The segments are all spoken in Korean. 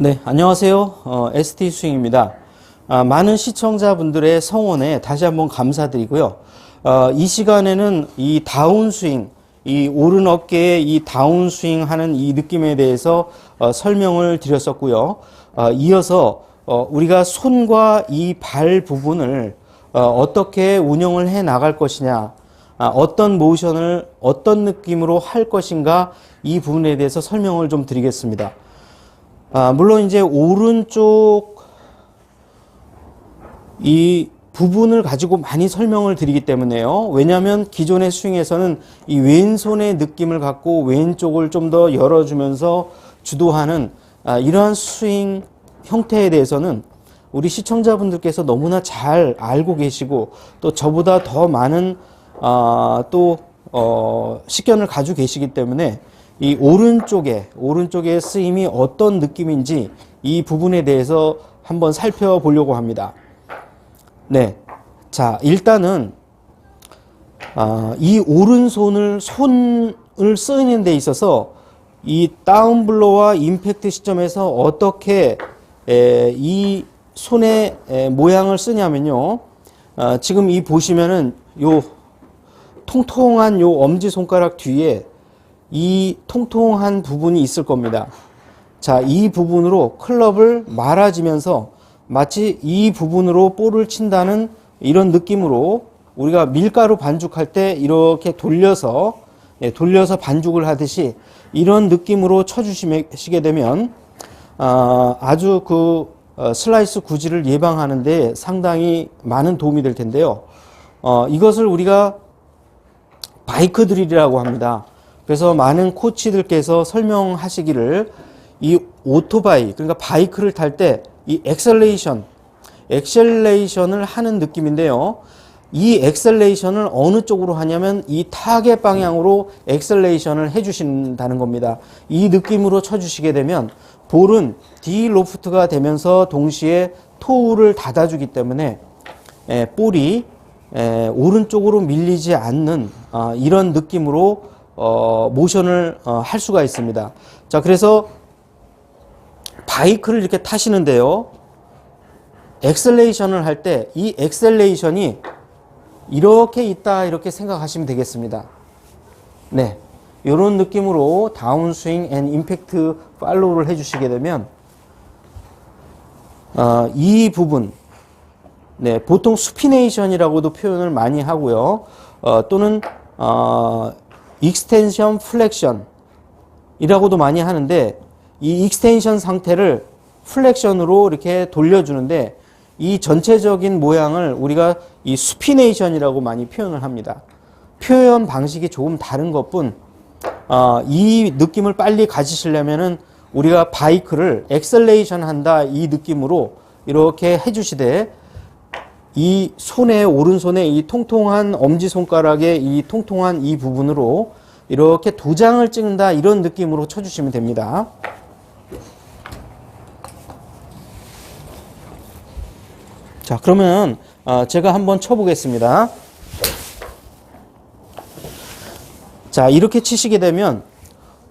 네, 안녕하세요. ST 스윙입니다. 많은 시청자분들의 성원에 다시 한번 감사드리고요. 이 시간에는 이 다운스윙, 이 오른 어깨의 이 다운스윙 하는 이 느낌에 대해서 설명을 드렸었고요. 이어서 우리가 손과 이 발 부분을 어떻게 운영을 해 나갈 것이냐, 어떤 모션을 어떤 느낌으로 할 것인가, 이 부분에 대해서 설명을 좀 드리겠습니다. 물론 이제 오른쪽 이 부분을 가지고 많이 설명을 드리기 때문에요. 왜냐하면 기존의 스윙에서는 이 왼손의 느낌을 갖고 왼쪽을 좀 더 열어주면서 주도하는 이러한 스윙 형태에 대해서는 우리 시청자분들께서 너무나 잘 알고 계시고 또 저보다 더 많은 식견을 가지고 계시기 때문에 이 오른쪽의 쓰임이 어떤 느낌인지 이 부분에 대해서 한번 살펴보려고 합니다. 네. 자, 일단은, 이 오른손을 쓰는 데 있어서 이 다운블로와 임팩트 시점에서 어떻게 이 손의 모양을 쓰냐면요. 지금 이 보시면은 요 통통한 요 엄지손가락 뒤에 이 통통한 부분이 있을 겁니다. 자, 이 부분으로 클럽을 말아주면서 마치 이 부분으로 볼을 친다는 이런 느낌으로 우리가 밀가루 반죽할 때 이렇게 돌려서 반죽을 하듯이 이런 느낌으로 쳐주시게 되면 아주 슬라이스 구질을 예방하는데 상당히 많은 도움이 될 텐데요. 이것을 우리가 바이크 드릴이라고 합니다. 그래서 많은 코치들께서 설명하시기를 이 오토바이, 그러니까 바이크를 탈 때 이 엑셀레이션을 하는 느낌인데요. 이 엑셀레이션을 어느 쪽으로 하냐면 이 타겟 방향으로 엑셀레이션을 해주신다는 겁니다. 이 느낌으로 쳐주시게 되면 볼은 디로프트가 되면서 동시에 토우를 닫아주기 때문에 볼이 오른쪽으로 밀리지 않는 이런 느낌으로 모션을 할 수가 있습니다. 자, 그래서 바이크를 이렇게 타시는데요. 엑셀레이션을 할 때 이 엑셀레이션이 이렇게 있다, 이렇게 생각하시면 되겠습니다. 네. 이런 느낌으로 다운스윙 앤 임팩트 팔로우를 해주시게 되면 이 부분, 네, 보통 수피네이션이라고도 표현을 많이 하고요. 또는 익스텐션 플렉션 이라고도 많이 하는데 이 익스텐션 상태를 플렉션으로 이렇게 돌려주는데 이 전체적인 모양을 우리가 이 수피네이션이라고 많이 표현을 합니다. 표현 방식이 조금 다른 것뿐 이 느낌을 빨리 가지시려면은 우리가 바이크를 엑셀레이션 한다 이 느낌으로 이렇게 해주시되 이 오른손의 이 통통한 엄지손가락의 이 통통한 이 부분으로 이렇게 도장을 찍는다 이런 느낌으로 쳐주시면 됩니다. 자, 그러면 제가 한번 쳐보겠습니다. 자, 이렇게 치시게 되면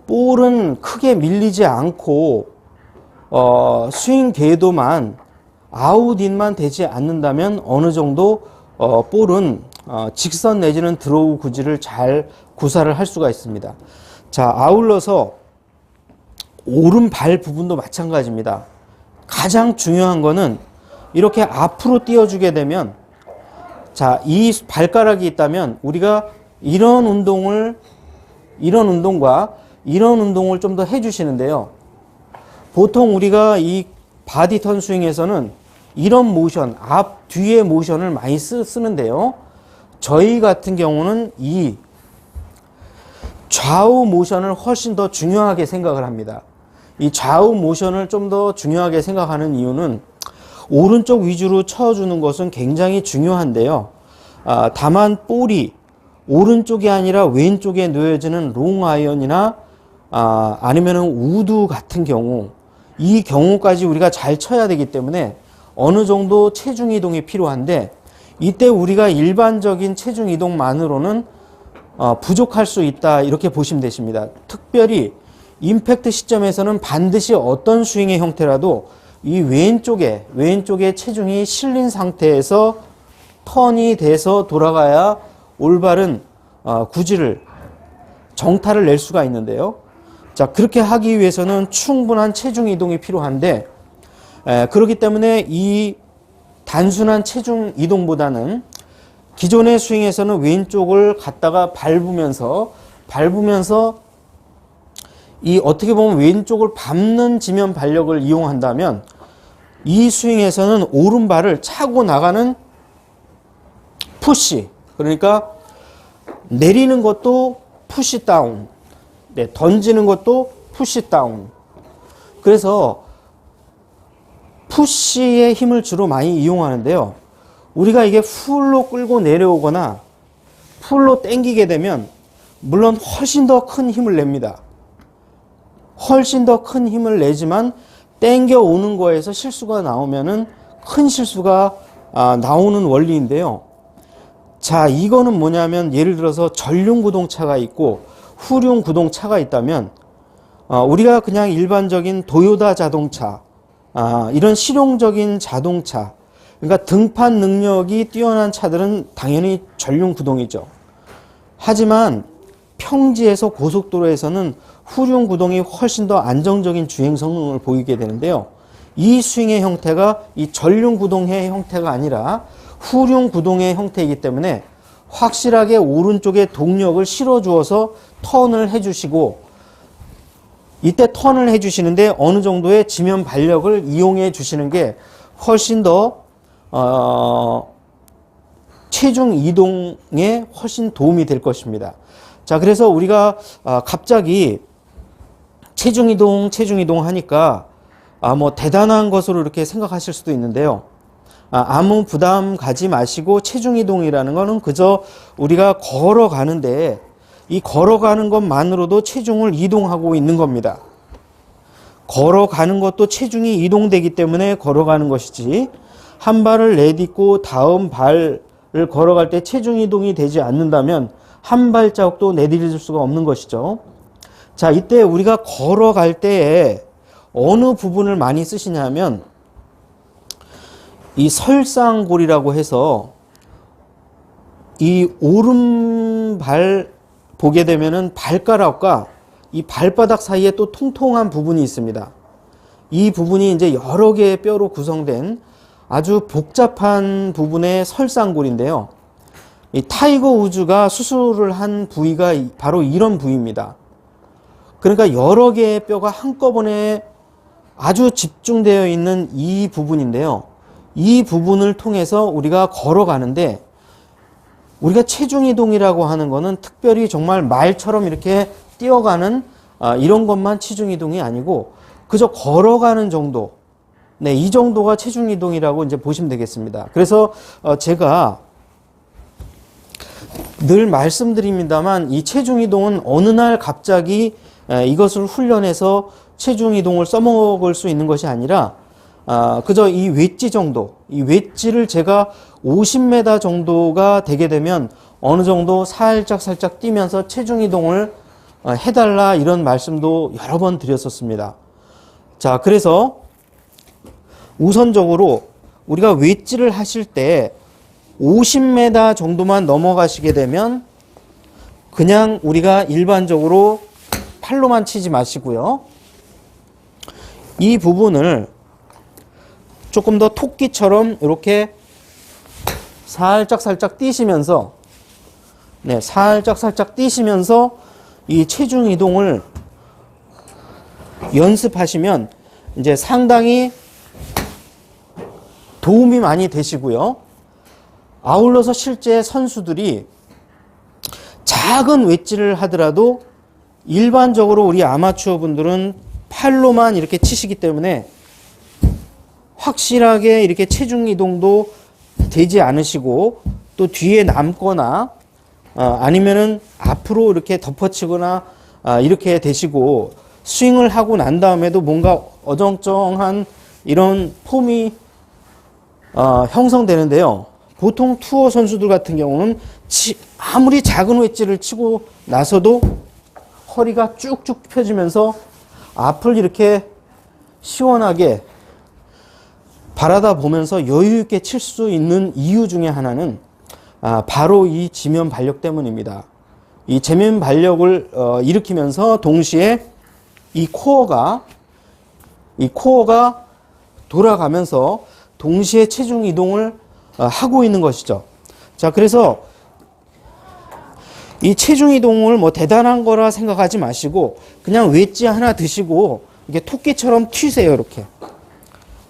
볼은 크게 밀리지 않고 스윙 궤도만 아웃인만 되지 않는다면 어느 정도 볼은 직선 내지는 드로우 구질을 잘 구사를 할 수가 있습니다. 자, 아울러서 오른발 부분도 마찬가지입니다. 가장 중요한 거는 이렇게 앞으로 띄워주게 되면 자, 이 발가락이 있다면 우리가 이런 운동과 이런 운동을 좀 더 해주시는데요. 보통 우리가 이 바디턴 스윙에서는 이런 모션, 앞, 뒤의 모션을 많이 쓰는데요. 저희 같은 경우는 이 좌우 모션을 훨씬 더 중요하게 생각을 합니다. 이 좌우 모션을 좀 더 중요하게 생각하는 이유는 오른쪽 위주로 쳐주는 것은 굉장히 중요한데요. 다만 볼이 오른쪽이 아니라 왼쪽에 놓여지는 롱아이언이나 아니면 우드 같은 경우 이 경우까지 우리가 잘 쳐야 되기 때문에 어느 정도 체중 이동이 필요한데 이때 우리가 일반적인 체중 이동만으로는 부족할 수 있다 이렇게 보시면 되십니다. 특별히 임팩트 시점에서는 반드시 어떤 스윙의 형태라도 이 왼쪽에 체중이 실린 상태에서 턴이 돼서 돌아가야 올바른 구질을 정타를 낼 수가 있는데요. 자, 그렇게 하기 위해서는 충분한 체중 이동이 필요한데 그렇기 때문에 이 단순한 체중 이동보다는 기존의 스윙에서는 왼쪽을 갖다가 밟으면서 이 어떻게 보면 왼쪽을 밟는 지면 발력을 이용한다면 이 스윙에서는 오른발을 차고 나가는 푸시, 그러니까 내리는 것도 푸시 다운, 네, 던지는 것도 푸시 다운. 그래서 푸시의 힘을 주로 많이 이용하는데요. 우리가 이게 풀로 끌고 내려오거나 풀로 당기게 되면 물론 훨씬 더 큰 힘을 냅니다. 훨씬 더 큰 힘을 내지만 당겨 오는 거에서 실수가 나오면은 큰 실수가 나오는 원리인데요. 자, 이거는 뭐냐면 예를 들어서 전륜 구동차가 있고 후륜 구동차가 있다면 우리가 그냥 일반적인 도요타 자동차, 이런 실용적인 자동차, 그러니까 등판 능력이 뛰어난 차들은 당연히 전륜 구동이죠. 하지만 평지에서 고속도로에서는 후륜 구동이 훨씬 더 안정적인 주행 성능을 보이게 되는데요. 이 스윙의 형태가 이 전륜 구동의 형태가 아니라 후륜 구동의 형태이기 때문에 확실하게 오른쪽에 동력을 실어 주어서 턴을 해주시고, 이때 턴을 해주시는데 어느 정도의 지면 발력을 이용해 주시는 게 훨씬 더 체중 이동에 훨씬 도움이 될 것입니다. 자, 그래서 우리가 갑자기 체중 이동 하니까 뭐 대단한 것으로 이렇게 생각하실 수도 있는데요. 아무 부담 가지 마시고 체중 이동이라는 거는 그저 우리가 걸어가는데 이 걸어가는 것만으로도 체중을 이동하고 있는 겁니다. 걸어가는 것도 체중이 이동되기 때문에 걸어가는 것이지, 한 발을 내딛고 다음 발을 걸어갈 때 체중 이동이 되지 않는다면 한 발자국도 내디딜 수가 없는 것이죠. 자, 이때 우리가 걸어갈 때에 어느 부분을 많이 쓰시냐면 이 설상골이라고 해서 이 오른발 보게 되면은 발가락과 이 발바닥 사이에 또 통통한 부분이 있습니다. 이 부분이 이제 여러 개의 뼈로 구성된 아주 복잡한 부분의 설상골인데요. 이 타이거 우즈가 수술을 한 부위가 바로 이런 부위입니다. 그러니까 여러 개의 뼈가 한꺼번에 아주 집중되어 있는 이 부분인데요. 이 부분을 통해서 우리가 걸어가는데, 우리가 체중이동이라고 하는 거는 특별히 정말 말처럼 이렇게 뛰어가는 이런 것만 체중이동이 아니고 그저 걸어가는 정도, 네, 이 정도가 체중이동이라고 이제 보시면 되겠습니다. 그래서 제가 늘 말씀드립니다만 이 체중이동은 어느 날 갑자기 이것을 훈련해서 체중이동을 써먹을 수 있는 것이 아니라 그저 이 웨지 정도, 이 웨지를 제가 50m 정도가 되게 되면 어느 정도 살짝 뛰면서 체중이동을 해달라, 이런 말씀도 여러 번 드렸었습니다. 자, 그래서 우선적으로 우리가 웨지를 하실 때 50m 정도만 넘어가시게 되면 그냥 우리가 일반적으로 팔로만 치지 마시고요. 이 부분을 조금 더 토끼처럼 이렇게 살짝 뛰시면서, 네, 살짝 뛰시면서 이 체중 이동을 연습하시면 이제 상당히 도움이 많이 되시고요. 아울러서 실제 선수들이 작은 웨지를 하더라도 일반적으로 우리 아마추어 분들은 팔로만 이렇게 치시기 때문에 확실하게 이렇게 체중 이동도 되지 않으시고 또 뒤에 남거나 아니면은 앞으로 이렇게 덮어치거나 이렇게 되시고, 스윙을 하고 난 다음에도 뭔가 어정쩡한 이런 폼이 형성되는데요. 보통 투어 선수들 같은 경우는 아무리 작은 웨지를 치고 나서도 허리가 쭉쭉 펴지면서 앞을 이렇게 시원하게 바라다 보면서 여유 있게 칠 수 있는 이유 중에 하나는 바로 이 지면 발력 때문입니다. 이 지면 발력을 일으키면서 동시에 이 코어가 돌아가면서 동시에 체중 이동을 하고 있는 것이죠. 자, 그래서 이 체중 이동을 뭐 대단한 거라 생각하지 마시고 그냥 웨지 하나 드시고 이렇게 토끼처럼 튀세요. 이렇게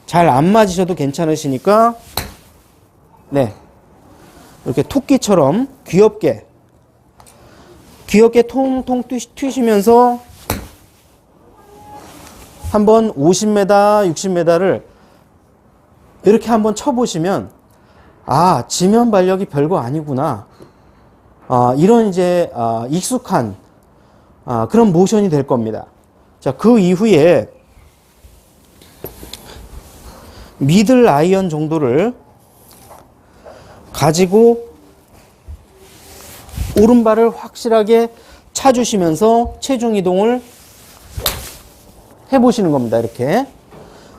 잘 안 맞으셔도 괜찮으시니까 네, 이렇게 토끼처럼 귀엽게 통통 튀시면서 한번 50m, 60m를 이렇게 한번 쳐보시면 지면 발력이 별거 아니구나. 이런 이제 익숙한 그런 모션이 될 겁니다. 자, 그 이후에 미들 아이언 정도를 가지고 오른발을 확실하게 차주시면서 체중 이동을 해보시는 겁니다. 이렇게.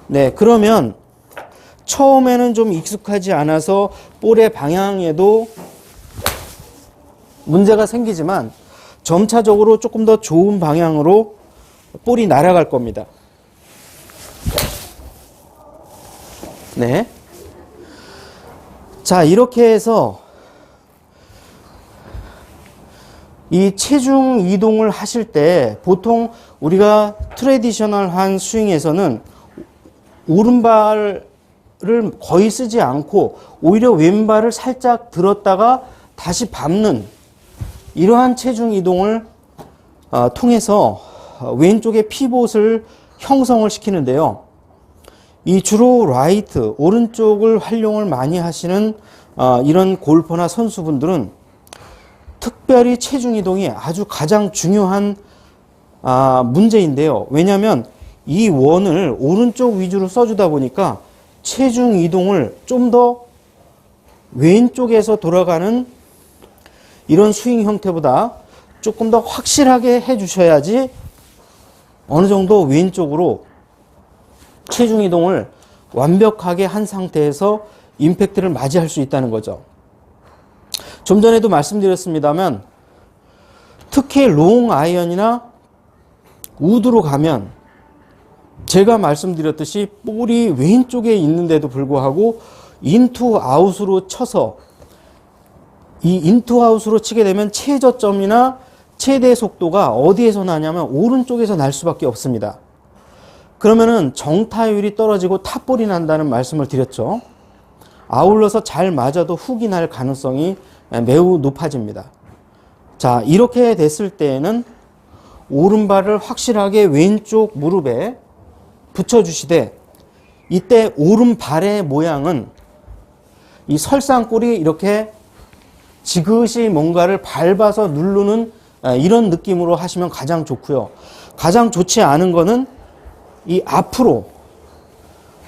네, 그러면 처음에는 좀 익숙하지 않아서 볼의 방향에도 문제가 생기지만 점차적으로 조금 더 좋은 방향으로 볼이 날아갈 겁니다. 네. 자, 이렇게 해서 이 체중 이동을 하실 때 보통 우리가 트래디셔널한 스윙에서는 오른발을 거의 쓰지 않고 오히려 왼발을 살짝 들었다가 다시 밟는 이러한 체중 이동을 통해서 왼쪽의 피봇을 형성을 시키는데요. 이 주로 라이트, 오른쪽을 활용을 많이 하시는 이런 골퍼나 선수분들은 특별히 체중 이동이 아주 가장 중요한 문제인데요. 왜냐하면 이 원을 오른쪽 위주로 써주다 보니까 체중 이동을 좀 더 왼쪽에서 돌아가는 이런 스윙 형태보다 조금 더 확실하게 해주셔야지 어느 정도 왼쪽으로 체중 이동을 완벽하게 한 상태에서 임팩트를 맞이할 수 있다는 거죠. 좀 전에도 말씀드렸습니다만 특히 롱 아이언이나 우드로 가면 제가 말씀드렸듯이 볼이 왼쪽에 있는데도 불구하고 인투 아웃으로 쳐서 이 인투 아웃으로 치게 되면 최저점이나 최대 속도가 어디에서 나냐면 오른쪽에서 날 수밖에 없습니다. 그러면은 정타율이 떨어지고 탑볼이 난다는 말씀을 드렸죠. 아울러서 잘 맞아도 훅이 날 가능성이 매우 높아집니다. 자, 이렇게 됐을 때에는 오른발을 확실하게 왼쪽 무릎에 붙여주시되 이때 오른발의 모양은 이 설상골이 이렇게 지그시 뭔가를 밟아서 누르는 이런 느낌으로 하시면 가장 좋고요. 가장 좋지 않은 거는 이 앞으로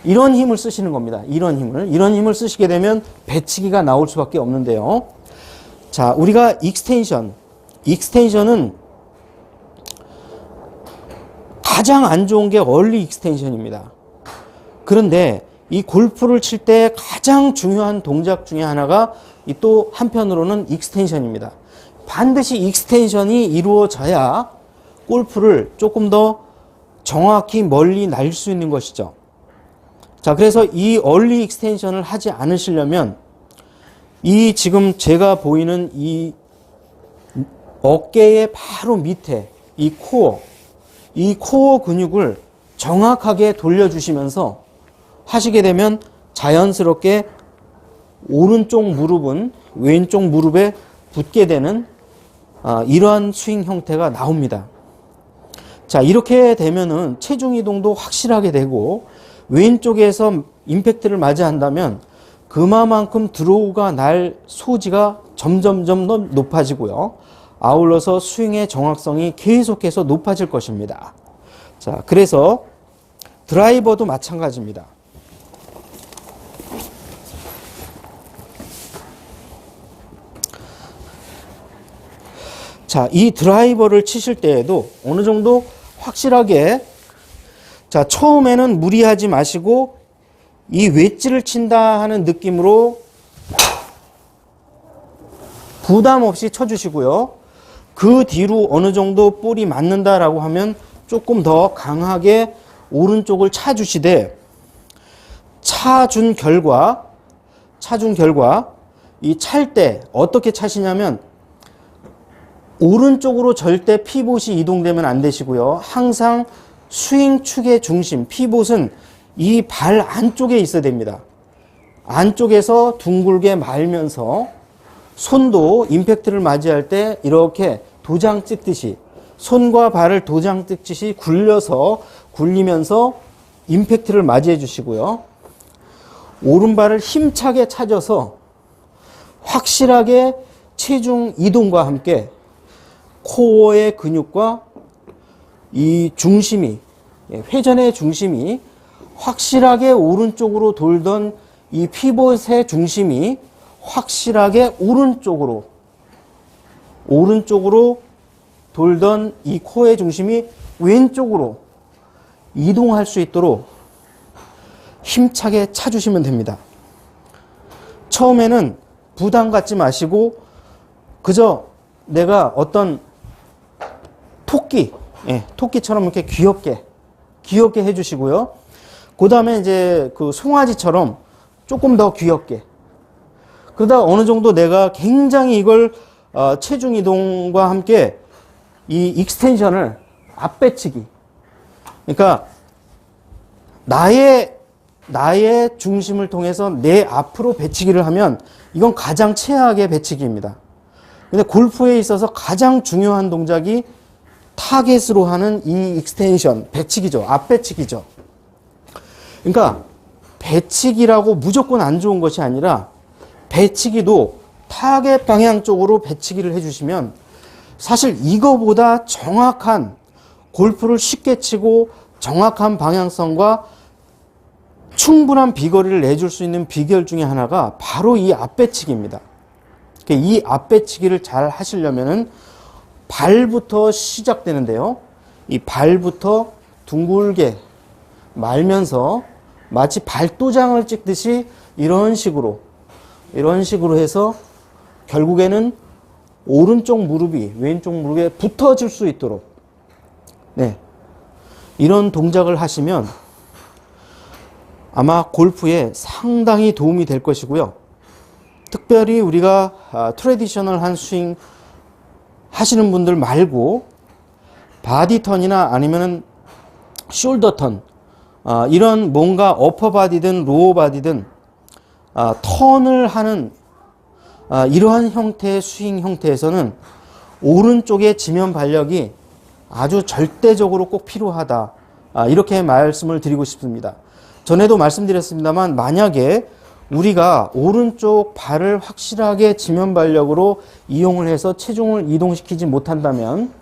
이런 힘을 쓰시는 겁니다. 이런 힘을 쓰시게 되면 배치기가 나올 수밖에 없는데요. 자, 우리가 익스텐션은 가장 안 좋은 게 얼리 익스텐션입니다. 그런데 이 골프를 칠 때 가장 중요한 동작 중에 하나가 또 한편으로는 익스텐션입니다. 반드시 익스텐션이 이루어져야 골프를 조금 더 정확히 멀리 날 수 있는 것이죠. 자, 그래서 이 얼리 익스텐션을 하지 않으시려면 이 지금 제가 보이는 이 어깨의 바로 밑에 이 코어 근육을 정확하게 돌려주시면서 하시게 되면 자연스럽게 오른쪽 무릎은 왼쪽 무릎에 붙게 되는 이러한 스윙 형태가 나옵니다. 자, 이렇게 되면은 체중 이동도 확실하게 되고 왼쪽에서 임팩트를 맞이한다면 그만큼 드로우가 날 소지가 점점점 더 높아지고요. 아울러서 스윙의 정확성이 계속해서 높아질 것입니다. 자, 그래서 드라이버도 마찬가지입니다. 자, 이 드라이버를 치실 때에도 어느 정도 확실하게, 자, 처음에는 무리하지 마시고 이 웨지를 친다 하는 느낌으로 부담 없이 쳐주시고요. 그 뒤로 어느 정도 볼이 맞는다라고 하면 조금 더 강하게 오른쪽을 차주시되, 차준 결과 이 찰 때 어떻게 차시냐면 오른쪽으로 절대 피봇이 이동되면 안 되시고요. 항상 스윙 축의 중심, 피봇은 이 발 안쪽에 있어야 됩니다. 안쪽에서 둥글게 말면서 손도 임팩트를 맞이할 때 이렇게 도장 찍듯이, 손과 발을 도장 찍듯이 굴리면서 임팩트를 맞이해 주시고요. 오른발을 힘차게 차져서 확실하게 체중 이동과 함께 코어의 근육과 이 중심이, 회전의 중심이 확실하게 오른쪽으로 돌던 이 피봇의 중심이 확실하게 오른쪽으로 돌던 이 코어의 중심이 왼쪽으로 이동할 수 있도록 힘차게 차주시면 됩니다. 처음에는 부담 갖지 마시고 그저 내가 어떤 토끼처럼 이렇게 귀엽게 해주시고요. 그 다음에 이제 그 송아지처럼 조금 더 귀엽게. 그러다 어느 정도 내가 굉장히 이걸 체중 이동과 함께 이 익스텐션을 앞배치기. 그러니까 나의 중심을 통해서 내 앞으로 배치기를 하면 이건 가장 최악의 배치기입니다. 근데 골프에 있어서 가장 중요한 동작이 타겟으로 하는 이 익스텐션, 배치기죠. 앞배치기죠. 그러니까 배치기라고 무조건 안 좋은 것이 아니라 배치기도 타겟 방향 쪽으로 배치기를 해주시면 사실 이거보다 정확한 골프를 쉽게 치고 정확한 방향성과 충분한 비거리를 내줄 수 있는 비결 중에 하나가 바로 이 앞배치기입니다. 이 앞배치기를 잘 하시려면은 발부터 시작되는데요. 이 발부터 둥글게 말면서 마치 발도장을 찍듯이 이런 식으로 해서 결국에는 오른쪽 무릎이 왼쪽 무릎에 붙어질 수 있도록, 이런 동작을 하시면 아마 골프에 상당히 도움이 될 것이고요. 특별히 우리가 트래디셔널한 스윙 하시는 분들 말고 바디 턴이나 아니면은 숄더 턴, 이런 뭔가 어퍼 바디든 로어 바디든 턴을 하는 이러한 형태의 스윙 형태에서는 오른쪽의 지면 발력이 아주 절대적으로 꼭 필요하다. 이렇게 말씀을 드리고 싶습니다. 전에도 말씀드렸습니다만 만약에 우리가 오른쪽 발을 확실하게 지면 발력으로 이용을 해서 체중을 이동시키지 못한다면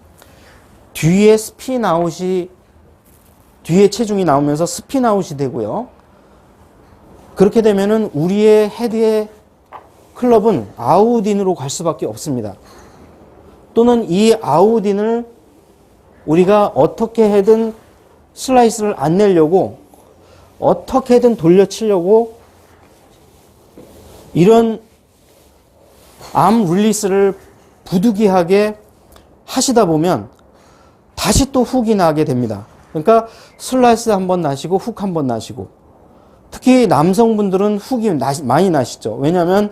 뒤에 체중이 나오면서 스핀 아웃이 되고요. 그렇게 되면은 우리의 헤드의 클럽은 아웃인으로 갈 수밖에 없습니다. 또는 이 아웃인을 우리가 어떻게든 슬라이스를 안 내려고 어떻게든 돌려치려고 이런 암 릴리스를 부득이하게 하시다 보면 다시 또 훅이 나게 됩니다. 그러니까 슬라이스 한번 나시고 훅 한번 나시고, 특히 남성분들은 훅이 많이 나시죠. 왜냐하면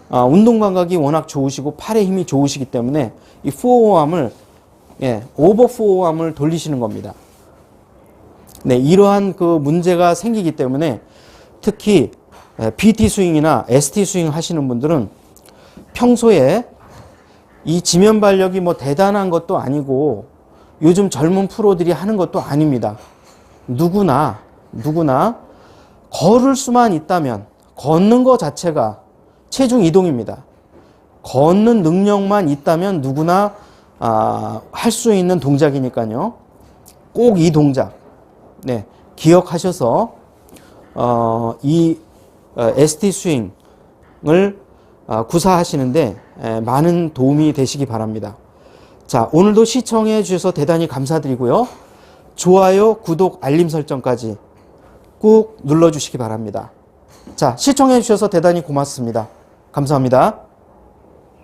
운동 감각이 워낙 좋으시고 팔에 힘이 좋으시기 때문에 이 포어암을 오버 포어암을 돌리시는 겁니다. 이러한 그 문제가 생기기 때문에 특히 BT 스윙이나 ST 스윙 하시는 분들은 평소에 이 지면 발력이 뭐 대단한 것도 아니고 요즘 젊은 프로들이 하는 것도 아닙니다. 누구나 걸을 수만 있다면 걷는 것 자체가 체중 이동입니다. 걷는 능력만 있다면 누구나 할 수 있는 동작이니까요. 꼭 이 동작 기억하셔서 이 ST 스윙을 구사하시는데 많은 도움이 되시기 바랍니다. 자, 오늘도 시청해 주셔서 대단히 감사드리고요. 좋아요, 구독, 알림 설정까지 꾹 눌러주시기 바랍니다. 자, 시청해 주셔서 대단히 고맙습니다. 감사합니다.